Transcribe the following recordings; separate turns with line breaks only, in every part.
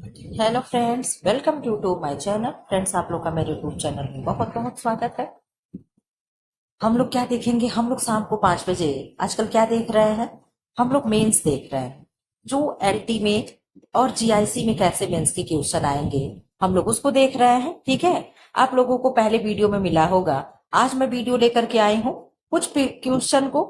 Hello friends, welcome to my channel. Friends, आप लोग का मेरे यूट्यूब चैनल में बहुत बहुत स्वागत है। हम लोग क्या देखेंगे? हम लोग शाम को 5 बजे आजकल क्या देख रहे हैं? हम लोग मेंस देख रहे हैं। जो एलटी में और जीआईसी में कैसे मेंस के क्वेश्चन आएंगे, हम लोग उसको देख रहे हैं। ठीक है, आप लोगों को पहले वीडियो में मिला होगा। आज मैं वीडियो लेकर के आई हूँ। कुछ क्वेश्चन को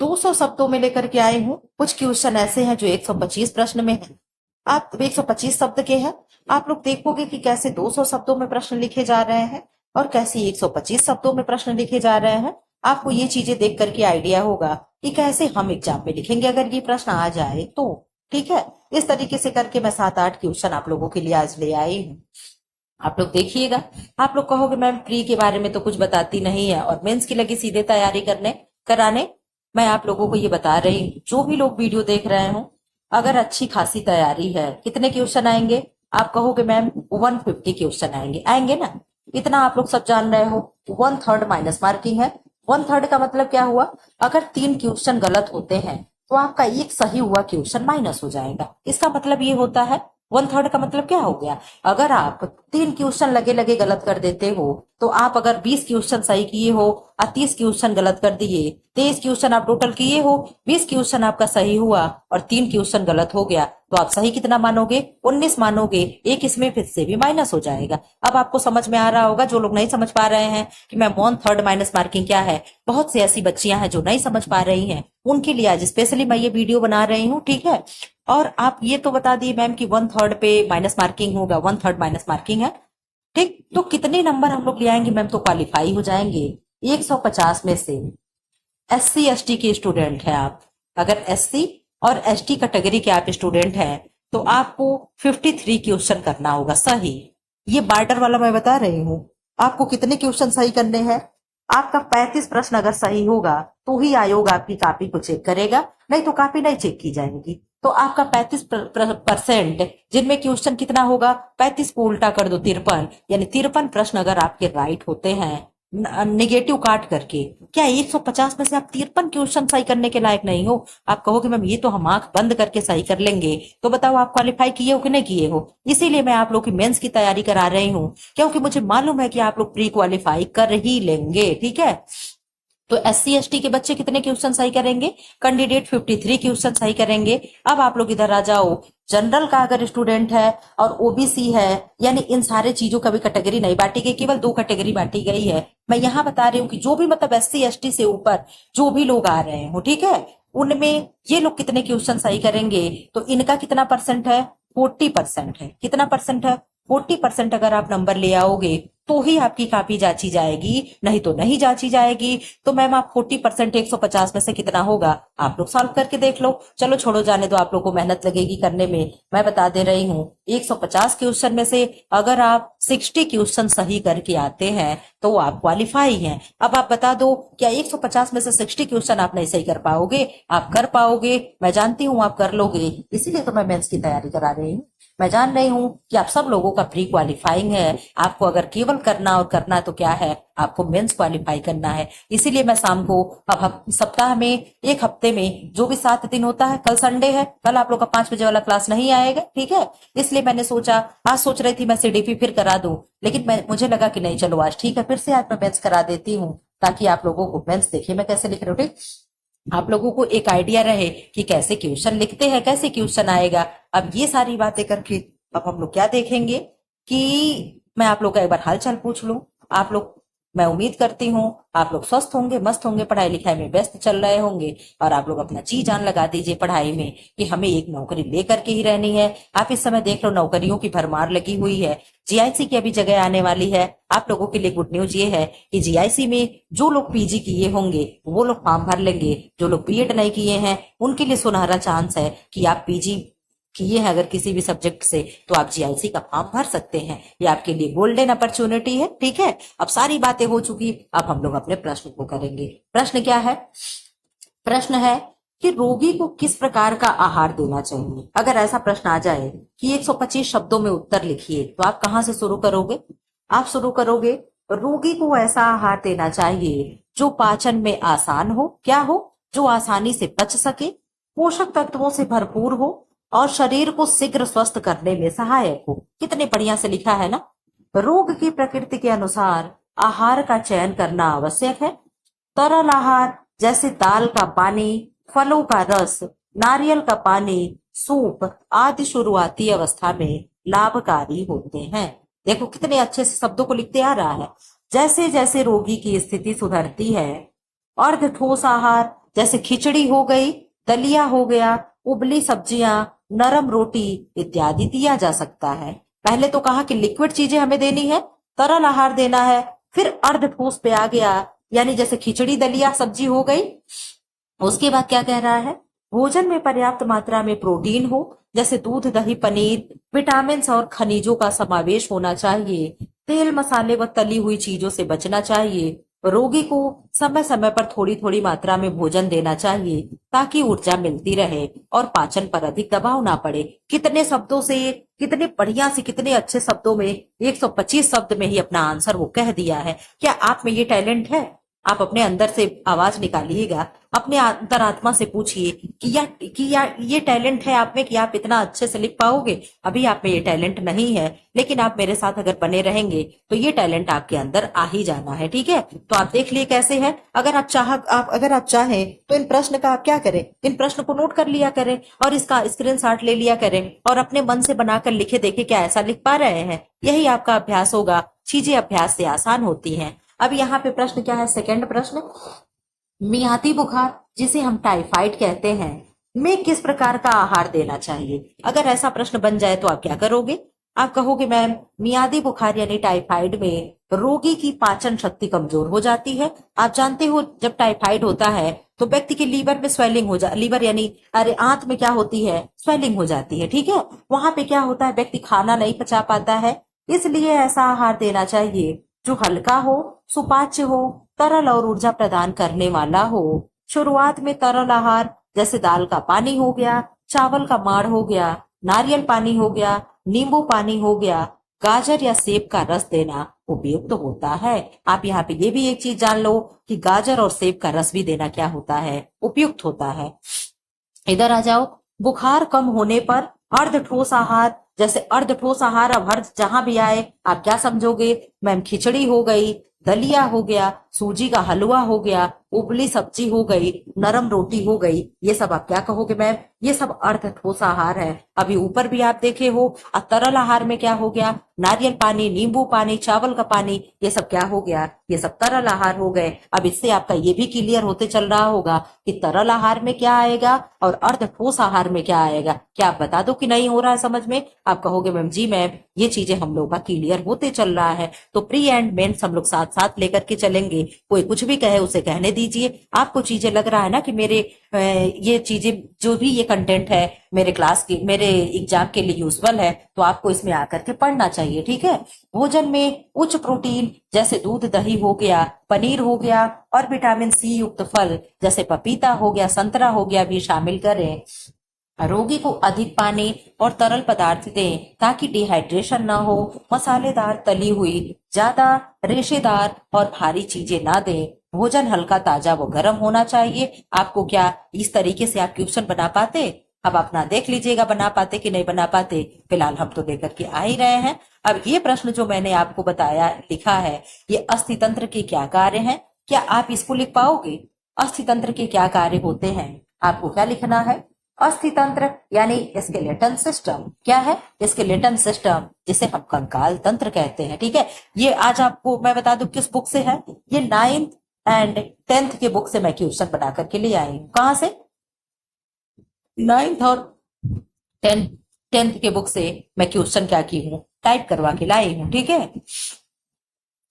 200 शब्दों में लेकर के आई हूँ। कुछ क्वेश्चन ऐसे हैं जो 125 प्रश्न में है। आप 125 शब्द के हैं। आप लोग देखोगे कि कैसे 200 शब्दों में प्रश्न लिखे जा रहे हैं और कैसे 125 शब्दों में प्रश्न लिखे जा रहे हैं। आपको ये चीजें देख करके आइडिया होगा कि कैसे हम एग्जाम में लिखेंगे अगर ये प्रश्न आ जाए तो। ठीक है, इस तरीके से करके मैं 7-8 क्वेश्चन आप लोगों के लिए आज ले आई हूँ। आप लोग देखिएगा। आप लोग कहोगे मैम प्री के बारे में तो कुछ बताती नहीं है और मेंस की लगी सीधे तैयारी करने कराने। मैं आप लोगों को ये बता रही हूँ, जो भी लोग वीडियो देख रहे हो, अगर अच्छी खासी तैयारी है, कितने क्वेश्चन आएंगे? आप कहोगे मैम 150 क्वेश्चन आएंगे। आएंगे ना? इतना आप लोग सब जान रहे हो। 1/3 माइनस मार्किंग है। 1/3 का मतलब क्या हुआ? अगर 3 क्वेश्चन गलत होते हैं तो आपका एक सही हुआ क्वेश्चन माइनस हो जाएगा। इसका मतलब ये होता है, 1/3 का मतलब क्या हो गया? अगर आप 3 क्वेश्चन लगे लगे गलत कर देते हो तो आप अगर 20 क्वेश्चन सही किए हो और 30 क्वेश्चन गलत कर दिए, 23 क्वेश्चन आप टोटल किए हो, 20 क्वेश्चन आपका सही हुआ और 3 क्वेश्चन गलत हो गया, तो आप सही कितना मानोगे? 19 मानोगे। एक इसमें फिर से भी माइनस हो जाएगा। अब आपको समझ में आ रहा होगा। जो लोग नहीं समझ पा रहे हैं कि मैम 1/3 माइनस मार्किंग क्या है, बहुत सी ऐसी बच्चियां हैं जो नहीं समझ पा रही हैं, उनके लिए आज स्पेशली मैं ये वीडियो बना रही हूँ। ठीक है, और आप ये तो बता दिए मैम कि 1/3 पे माइनस मार्किंग होगा, 1/3 माइनस मार्किंग है। ठीक, तो कितने नंबर हम लोग ले आएंगे मैम तो क्वालिफाई हो जाएंगे? 150 में से एससी एसटी के स्टूडेंट हैं आप। अगर एससी और एसटी कैटेगरी के आप स्टूडेंट हैं तो आपको 53 क्वेश्चन करना होगा सही। ये बार्डर वाला मैं बता रही हूँ। आपको कितने क्वेश्चन सही करने हैं? आपका 35 प्रश्न अगर सही होगा तो ही आयोग आपकी कॉपी को चेक करेगा, नहीं तो कॉपी नहीं चेक की जाएगी। तो आपका 35% जिनमें क्वेश्चन कितना होगा? 35 को उल्टा कर दो 53, यानी 53 प्रश्न अगर आपके राइट होते हैं निगेटिव काट करके, क्या 150 में से आप 53 क्वेश्चन सही करने के लायक नहीं हो? आप कहोगे मैम ये तो हम आंख बंद करके सही कर लेंगे। तो बताओ आप क्वालिफाई किए हो कि नहीं किए हो? इसीलिए मैं आप लोग की मेंस की तैयारी करा रही हूँ, क्योंकि मुझे मालूम है कि आप लोग प्री क्वालिफाई कर ही लेंगे। ठीक है, तो एससी एसटी के बच्चे कितने क्वेश्चन सही करेंगे? कैंडिडेट 53 क्वेश्चन सही करेंगे। अब आप लोग इधर आ जाओ। जनरल का अगर स्टूडेंट है और ओबीसी है, यानी इन सारे चीजों का भी कैटेगरी नहीं बांटी गई, केवल 2 कैटेगरी बांटी गई है। मैं यहाँ बता रही हूँ कि जो भी मतलब एससी एसटी से ऊपर जो भी लोग आ रहे हो, ठीक है, उनमें ये लोग कितने क्वेश्चन सही करेंगे? तो इनका कितना परसेंट है? 40% है। कितना परसेंट है? 40% अगर आप नंबर ले आओगे तो ही आपकी कॉपी जांची जाएगी, नहीं तो नहीं जांची जाएगी। तो मैम आप 40% 150 में से कितना होगा? आप लोग सॉल्व करके देख लो। चलो छोड़ो, जाने दो, आप लोग को मेहनत लगेगी करने में। मैं बता दे रही हूँ, 150 क्वेश्चन में से अगर आप 60 क्वेश्चन सही करके आते हैं तो आप क्वालिफाई हैं। अब आप बता दो, क्या 150 में से 60 क्वेश्चन आप नहीं सही कर पाओगे? आप कर पाओगे, मैं जानती हूँ आप कर लोगे। इसीलिए तो मैं मेंस की तैयारी करा रही हूँ। मैं जान रही हूँ कि आप सब लोगों का प्री क्वालिफाइंग है। आपको अगर केवल करना और करना है तो क्या है, आपको मेंस क्वालिफाई करना है। इसीलिए मैं शाम को, अब सप्ताह में, एक हफ्ते में जो भी 7 दिन होता है, कल संडे है, कल आप लोग का 5 बजे वाला क्लास नहीं आएगा। ठीक है, इसलिए मैंने सोचा, आज सोच रही थी मैं सीडीपी फिर करा दूं, लेकिन मुझे लगा कि नहीं, चलो आज ठीक है, फिर से आज मैं मेंस करा देती हूँ, ताकि आप लोगों को मेंस देखिए मैं कैसे लिख रही हूँ। ठीक, आप लोगों को एक आइडिया रहे कि कैसे क्वेश्चन लिखते हैं, कैसे क्वेश्चन आएगा। अब ये सारी बातें करके अब हम लोग क्या देखेंगे कि मैं आप लोग का एक बार हालचाल पूछ लूं। आप लोग, मैं उम्मीद करती हूँ आप लोग स्वस्थ होंगे, मस्त होंगे, पढ़ाई लिखाई में व्यस्त चल रहे होंगे और आप लोग अपना जी जान लगा दीजिए पढ़ाई में कि हमें एक नौकरी लेकर के ही रहनी है। आप इस समय देख लो नौकरियों की भरमार लगी हुई है। जीआईसी की अभी जगह आने वाली है। आप लोगों के लिए गुड न्यूज ये है कि जीआईसी में जो लोग पीजी किए होंगे वो लोग फॉर्म भर लेंगे। जो लोग बीएड नहीं किए हैं उनके लिए सुनहरा चांस है कि आप पीजी किए हैं अगर किसी भी सब्जेक्ट से, तो आप जीआईसी का फॉर्म भर सकते हैं। ये आपके लिए गोल्डन अपॉर्चुनिटी है। ठीक है, अब सारी बातें हो चुकी, अब हम लोग अपने प्रश्न को करेंगे। प्रश्न क्या है? प्रश्न है कि रोगी को किस प्रकार का आहार देना चाहिए। अगर ऐसा प्रश्न आ जाए कि 125 शब्दों में उत्तर लिखिए, तो आप कहां से शुरू करोगे? आप शुरू करोगे, रोगी को ऐसा आहार देना चाहिए जो पाचन में आसान हो। क्या हो? जो आसानी से पच सके, पोषक तत्वों से भरपूर हो, और शरीर को शीघ्र स्वस्थ करने में सहायक हो। कितने बढ़िया से लिखा है ना। रोग की प्रकृति के अनुसार आहार का चयन करना आवश्यक है। तरल आहार जैसे दाल का पानी, फलों का रस, नारियल का पानी, सूप आदि शुरुआती अवस्था में लाभकारी होते हैं। देखो कितने अच्छे से शब्दों को लिखते आ रहा है। जैसे जैसे रोगी की स्थिति सुधरती है, अर्ध ठोस आहार जैसे खिचड़ी हो गई, दलिया हो गया, उबली सब्जियां, नरम रोटी इत्यादि दिया जा सकता है। पहले तो कहा कि लिक्विड चीजें हमें देनी है, तरल आहार देना है, फिर अर्ध ठोस पे आ गया, यानी जैसे खिचड़ी दलिया सब्जी हो गई। उसके बाद क्या कह रहा है, भोजन में पर्याप्त मात्रा में प्रोटीन हो, जैसे दूध, दही, पनीर, विटामिन और खनिजों का समावेश होना चाहिए। तेल, मसाले व तली हुई चीजों से बचना चाहिए। रोगी को समय समय पर थोड़ी थोड़ी मात्रा में भोजन देना चाहिए ताकि ऊर्जा मिलती रहे और पाचन पर अधिक दबाव ना पड़े। कितने शब्दों से, कितने बढ़िया से, कितने अच्छे शब्दों में, 125 शब्द में ही अपना आंसर वो कह दिया है। क्या आप में ये टैलेंट है? आप अपने अंदर से आवाज निकालिएगा, अपने अंतरात्मा से पूछिए कि ये टैलेंट है आप में कि आप इतना अच्छे से लिख पाओगे। अभी आप में ये टैलेंट नहीं है, लेकिन आप मेरे साथ अगर बने रहेंगे तो ये टैलेंट आपके अंदर आ ही जाना है। ठीक है, तो आप देख लिए कैसे है। अगर आप चाहें तो इन प्रश्न का आप क्या करें, इन प्रश्न को नोट कर लिया करें और इसका स्क्रीनशॉट ले लिया करें और अपने मन से बनाकर लिखे देखे क्या ऐसा लिख पा रहे हैं। यही आपका अभ्यास होगा। चीजें अभ्यास से आसान होती हैं। अब यहाँ पे प्रश्न क्या है, सेकंड प्रश्न, मियादी बुखार जिसे हम टाइफाइड कहते हैं में किस प्रकार का आहार देना चाहिए? अगर ऐसा प्रश्न बन जाए तो आप क्या करोगे? आप कहोगे मैम, मियादी बुखार यानी टाइफाइड में रोगी की पाचन शक्ति कमजोर हो जाती है। आप जानते हो जब टाइफाइड होता है तो व्यक्ति के लीवर में स्वेलिंग हो जा लीवर यानी अरे आंत में क्या होती है, स्वेलिंग हो जाती है। ठीक है, वहां पे क्या होता है, व्यक्ति खाना नहीं पचा पाता है। इसलिए ऐसा आहार देना चाहिए जो हल्का हो, सुपाच्य हो, तरल और ऊर्जा प्रदान करने वाला हो। शुरुआत में तरल आहार जैसे दाल का पानी हो गया, चावल का माड़ हो गया, नारियल पानी हो गया, नींबू पानी हो गया, गाजर या सेब का रस देना उपयुक्त होता है। आप यहाँ पे ये भी एक चीज जान लो कि गाजर और सेब का रस भी देना क्या होता है, उपयुक्त होता है। इधर आ जाओ, बुखार कम होने पर अर्ध ठोस आहार जैसे अर्ध ठोस आहार, अब हर जहां भी आए आप क्या समझोगे, मैम खिचड़ी हो गई, दलिया हो गया, सूजी का हलवा हो गया, उबली सब्जी हो गई, नरम रोटी हो गई, ये सब आप क्या कहोगे मैम, ये सब अर्ध ठोस आहार है। अभी ऊपर भी आप देखे हो, तरल आहार में क्या हो गया, नारियल पानी, नींबू पानी, चावल का पानी, ये सब क्या हो गया, ये सब तरल आहार हो गए। अब इससे आपका ये भी क्लियर होते चल रहा होगा कि तरल आहार में क्या आएगा और अर्ध ठोस आहार में क्या आएगा। क्या आप बता दो कि नहीं हो रहा है समझ में? आप कहोगे मैम जी मैम, ये चीजें हम लोग का क्लियर होते चल रहा है। तो प्री एंड मेंस हम लोग साथ साथ लेकर के चलेंगे। कोई कुछ भी कहे उसे कहने दीजिए। आपको चीजें लग रहा है ना कि मेरे ये चीजें जो भी ये कंटेंट है मेरे क्लास की, मेरे एग्जाम के लिए यूजफुल है, तो आपको इसमें आकर के पढ़ना चाहिए। ठीक है, भोजन में उच्च प्रोटीन जैसे दूध, दही हो गया, पनीर हो गया और विटामिन सी युक्त फल जैसे पपीता हो गया, संतरा हो गया भी शामिल करें। रोगी को अधिक पानी और तरल पदार्थ दें ताकि डिहाइड्रेशन ना हो। मसालेदार, तली हुई, ज्यादा रेशेदार और भारी चीजें ना दें। भोजन हल्का, ताजा व गर्म होना चाहिए। आपको क्या इस तरीके से आप क्वेश्चन बना पाते? अब अपना देख लीजिएगा बना पाते कि नहीं बना पाते। फिलहाल हम तो लेकर के आ ही रहे हैं। अब ये प्रश्न जो मैंने आपको बताया, लिखा है, ये अस्थि तंत्र के क्या कार्य हैं, क्या आप इसको लिख पाओगे? अस्थि तंत्र के क्या कार्य होते हैं, आपको क्या लिखना है? अस्थि तंत्र यानी स्केलेटन सिस्टम। क्या है? स्केलेटन सिस्टम, जिसे हम कंकाल तंत्र कहते हैं। ठीक है, ये आज आपको मैं बता दूं किस बुक से है। ये 9th एंड 10th के बुक से मैं क्वेश्चन बना करके ले आई हूं। कहां से? 9th और 10th के बुक से मैं क्वेश्चन क्या की हूँ, टाइप करवा के लाई हूँ। ठीक है,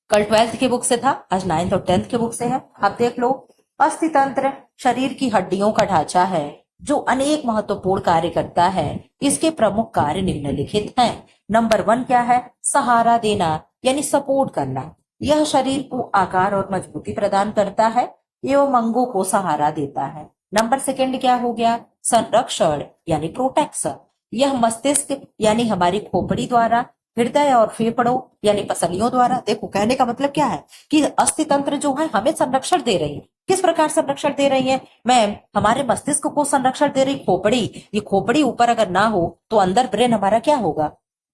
कल 12th के बुक से था, आज 9th और 10th के बुक से है। आप देख लो, अस्थि तंत्र शरीर की हड्डियों का ढांचा है जो अनेक महत्वपूर्ण कार्य करता है। इसके प्रमुख कार्य निम्नलिखित हैं। नंबर 1 क्या है? सहारा देना यानी सपोर्ट करना। यह शरीर को आकार और मजबूती प्रदान करता है एवं अंगों को सहारा देता है। नंबर 2 क्या हो गया? संरक्षण यानी प्रोटेक्शन। यह मस्तिष्क यानी हमारी खोपड़ी द्वारा हृदय और फेफड़ों यानी पसलियों द्वारा। देखो कहने का मतलब क्या है कि अस्थि तंत्र जो है हमें संरक्षण दे रही है। किस प्रकार संरक्षण दे रही है मैम? हमारे मस्तिष्क को संरक्षण दे रही खोपड़ी। ये खोपड़ी ऊपर अगर ना हो तो अंदर ब्रेन हमारा क्या होगा,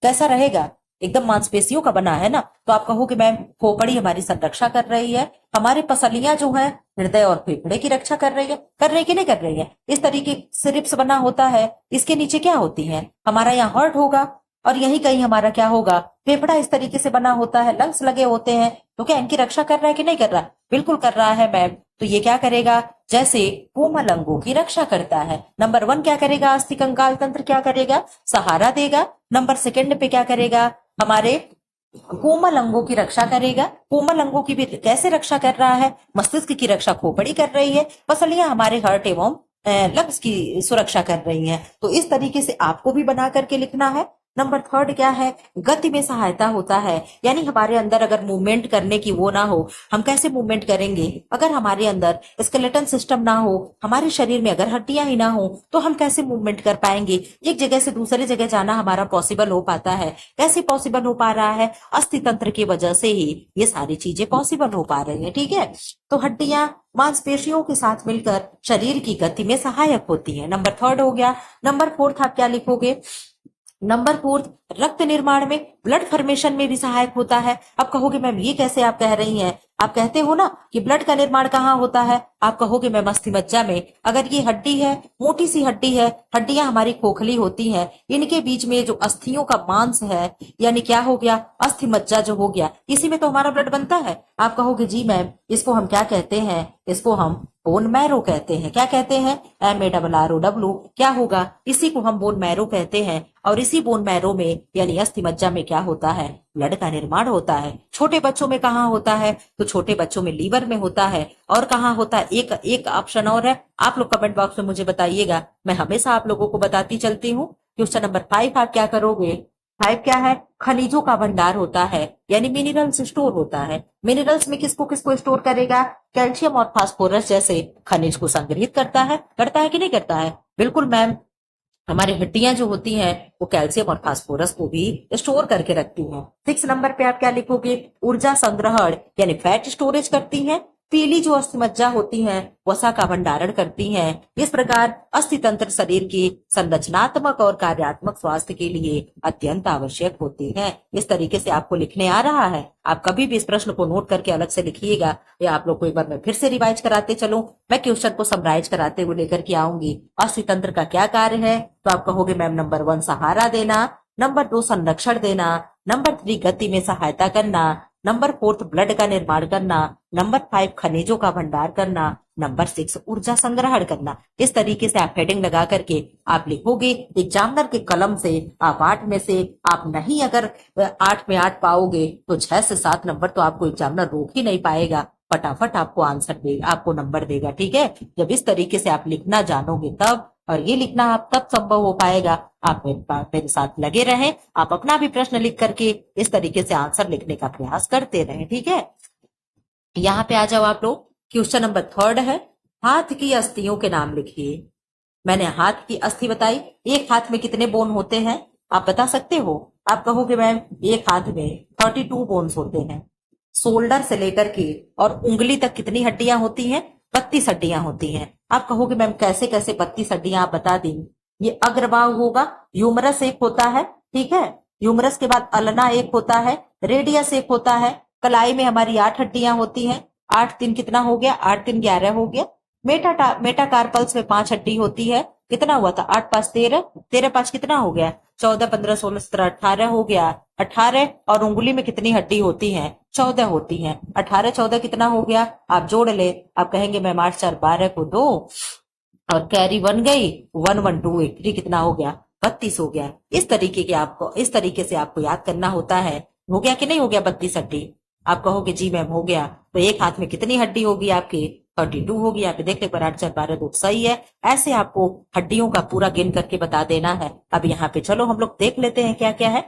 कैसा रहेगा? एकदम मांसपेशियों का बना है ना। तो आप कहोगे मैम खोपड़ी हमारी संरक्षा कर रही है, हमारे पसलियां जो है हृदय और फेफड़े की रक्षा कर रही कि नहीं कर रही है? इस तरीके से रिप्स बना होता है। इसके नीचे क्या होती है? हमारा यहाँ हार्ट होगा और यही कहीं हमारा क्या होगा, फेफड़ा इस तरीके से बना होता है, लंग्स लगे होते हैं। तो क्या इनकी रक्षा कर रहा है कि नहीं कर रहा? बिल्कुल कर रहा है मैम। तो ये क्या करेगा, जैसे कोमल अंगों की रक्षा करता है। नंबर 1 क्या करेगा, अस्थि कंकाल तंत्र क्या करेगा, सहारा देगा। नंबर 2 पे क्या करेगा, हमारे कोमल अंगों की रक्षा करेगा। कोमल अंगों की भी कैसे रक्षा कर रहा है, मस्तिष्क की रक्षा खोपड़ी कर रही है, पसलियां हमारे हार्ट एवं लंग्स की सुरक्षा कर रही हैं। तो इस तरीके से आपको भी बना करके लिखना है। नंबर 3 क्या है, गति में सहायता होता है। यानी हमारे अंदर अगर मूवमेंट करने की वो ना हो, हम कैसे मूवमेंट करेंगे? अगर हमारे अंदर स्केलेटन सिस्टम ना हो, हमारे शरीर में अगर हड्डियां ही ना हो, तो हम कैसे मूवमेंट कर पाएंगे? एक जगह से दूसरी जगह जाना हमारा पॉसिबल हो पाता है? कैसे पॉसिबल हो पा रहा है? अस्थि तंत्र की वजह से ही ये सारी चीजें पॉसिबल हो पा रही है। ठीक है, तो हड्डियां मांसपेशियों के साथ मिलकर शरीर की गति में सहायक होती है। नंबर 3 हो गया। नंबर 4 आप क्या लिखोगे, नंबर 4 रक्त निर्माण में, ब्लड फॉर्मेशन में भी सहायक होता है। अब कहोगे मैम ये कैसे आप कह रही हैं? आप कहते हो ना कि ब्लड का निर्माण कहाँ होता है, आप कहोगे मैम अस्थि मज्जा में। अगर ये हड्डी है, मोटी सी हड्डी है, हड्डियां हमारी खोखली होती हैं, इनके बीच में जो अस्थियों का मांस है यानी क्या हो गया, अस्थि मज्जा जो हो गया, इसी में तो हमारा ब्लड बनता है। आप कहोगे जी मैम इसको हम क्या कहते हैं, इसको हम बोन मैरो कहते हैं। क्या कहते हैं, MARROW। क्या होगा, इसी को हम बोन मैरो कहते हैं। और इसी बोन मैरो में यानी अस्थि मज्जा में क्या होता है, ब्लड का निर्माण होता है। छोटे बच्चों में कहाँ होता है, तो छोटे बच्चों में लीवर में होता है। और कहाँ होता है, एक एक ऑप्शन और है, आप लोग कमेंट बॉक्स में मुझे बताइएगा, मैं हमेशा आप लोगों को बताती चलती हूँ। क्वेश्चन नंबर 5 आप क्या करोगे, 5 क्या है, खनिजों का भंडार होता है, यानी मिनरल्स स्टोर होता है। मिनरल्स में किसको किसको स्टोर करेगा, कैल्शियम और फास्फोरस जैसे खनिज को संग्रहित करता है कि नहीं करता है? बिल्कुल मैम, हमारी हड्डियां जो होती हैं वो कैल्शियम और फास्फोरस को भी स्टोर करके रखती हैं। 6 नंबर पे आप क्या लिखोगे, ऊर्जा संग्रहण यानी फैट स्टोरेज करती हैं। पीली जो अस्थि मज्जा होती हैं वसा का भंडारण करती हैं। इस प्रकार अस्थि तंत्र शरीर की संरचनात्मक और कार्यात्मक स्वास्थ्य के लिए अत्यंत आवश्यक होती है। इस तरीके से आपको लिखने आ रहा है, आप कभी भी इस प्रश्न को नोट करके अलग से लिखिएगा, या आप लोग को एक बार मैं फिर से रिवाइज कराते चलूं। मैं क्वेश्चन को समराइज कराते हुए लेकर के आऊंगी। अस्थि तंत्र का क्या कार्य है, तो आप कहोगे मैम नंबर 1 सहारा देना, नंबर 2 संरक्षण देना, नंबर 3 गति में सहायता करना, नंबर 4 ब्लड का निर्माण करना, नंबर 5 खनिजों का भंडार करना, नंबर 6 ऊर्जा संग्रहण करना। इस तरीके से आप हेडिंग लगा करके आप लिखोगे। एग्जामिनर के कलम से आप 8 में से आप नहीं अगर 8 में 8 पाओगे तो 6 से 7 नंबर तो आपको एग्जामिनर रोक ही नहीं पाएगा, फटाफट आपको आंसर देगा, आपको नंबर देगा। ठीक है, जब इस तरीके से आप लिखना जानोगे तब, और ये लिखना आप तब संभव हो पाएगा। आप मेरे साथ लगे रहें, आप अपना भी प्रश्न लिख करके इस तरीके से आंसर लिखने का प्रयास करते रहें। ठीक है, यहाँ पे आ जाओ आप लोग। क्वेश्चन नंबर 3 है, हाथ की अस्थियों के नाम लिखिए। मैंने हाथ की अस्थि बताई, एक हाथ में कितने बोन होते हैं आप बता सकते हो? आप कहोगे मैम एक हाथ में 32 बोन्स होते हैं। शोल्डर से लेकर के और उंगली तक कितनी हड्डियां होती हैं, 32 हड्डियां होती हैं। आप कहोगे मैम कैसे कैसे 32 हड्डियां आप बता दी। ये अग्रभाग होगा, ह्यूमरस एक होता है, ठीक है, ह्यूमरस के बाद अल्ना एक होता है, रेडियस एक होता है, कलाई में हमारी 8 हड्डियां होती हैं। 8 3 कितना हो गया, 8 3 11 हो गया। मेटाकार्पल्स में 5 हड्डी होती है, कितना हुआ था, 8 5 13, 13 5 कितना हो गया, 14 15 16 17 18 हो गया। 18 और उंगली में कितनी हड्डी होती है, 14 होती हैं। 18 14 कितना हो गया, आप जोड़ ले। आप कहेंगे मैम 8 4 12 को 2 और कैरी 1 गई, 1 1 2 8 3 कितना हो गया, 32 हो गया। इस तरीके से आपको याद करना होता है। हो गया कि नहीं हो गया 32 हड्डी? आप कहोगे जी मैम हो गया। तो एक हाथ में कितनी हड्डी होगी आपकी, 32 होगी। यहाँ पे देख ले, 8 4 12 2 सही है। ऐसे आपको हड्डियों का पूरा गिन करके बता देना है। अब यहाँ पे चलो हम लोग देख लेते हैं क्या क्या है।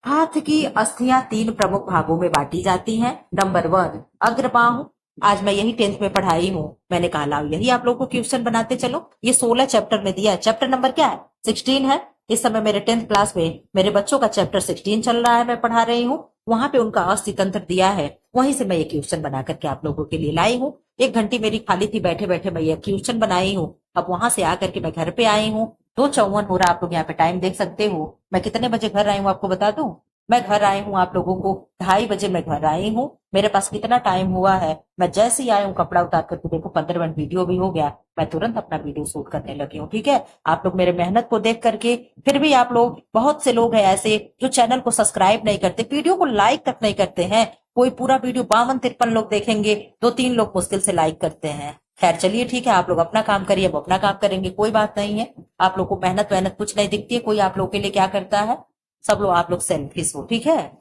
हाथ की अस्थियां 3 प्रमुख भागों में बांटी जाती हैं। नंबर 1 अग्रबाहु, आज मैं यही 10th में पढ़ाई हूँ, मैंने कहा लाओ यही आप लोगों को क्वेश्चन बनाते चलो। ये 16 चैप्टर में दिया है, चैप्टर नंबर क्या है, 16 है। इस समय मेरे 10th क्लास में मेरे बच्चों का चैप्टर 16 चल रहा है, मैं पढ़ा रही हूँ। वहां पे उनका अस्थि तंत्र दिया है, वहीं से मैं ये क्वेश्चन बना करके आप लोगों के लिए लाई हूँ। 1 घंटी मेरी खाली थी, बैठे बैठे मैं ये क्वेश्चन बनाई हूँ। अब वहां से आकर के मैं घर पे आई हूँ, 2:54 हो रहा, आप लोग यहाँ पे टाइम देख सकते हो। मैं कितने बजे घर आई हूँ आपको बता दूं? मैं घर आई हूँ आप लोगों को 2:30 बजे मैं घर आई हूँ। मेरे पास कितना टाइम हुआ है, मैं जैसे ही आई हूँ कपड़ा उतार करके देखो 15 मिनट वीडियो भी हो गया, मैं तुरंत अपना वीडियो शूट करने लगी हूँ। ठीक है, आप लोग मेरे मेहनत को देख करके, फिर भी आप लोग, बहुत से लोग हैं ऐसे जो चैनल को सब्सक्राइब नहीं करते, वीडियो को लाइक तक नहीं करते हैं। कोई पूरा वीडियो 52-53 लोग देखेंगे, 2-3 लोग मुश्किल से लाइक करते हैं। खैर चलिए ठीक है, आप लोग अपना काम करिए, अब अपना काम करेंगे, कोई बात नहीं है। आप लोग को मेहनत वहनत कुछ नहीं दिखती है, कोई आप लोग के लिए क्या करता है, सब लोग आप लोग सेल्फिश हो। ठीक है,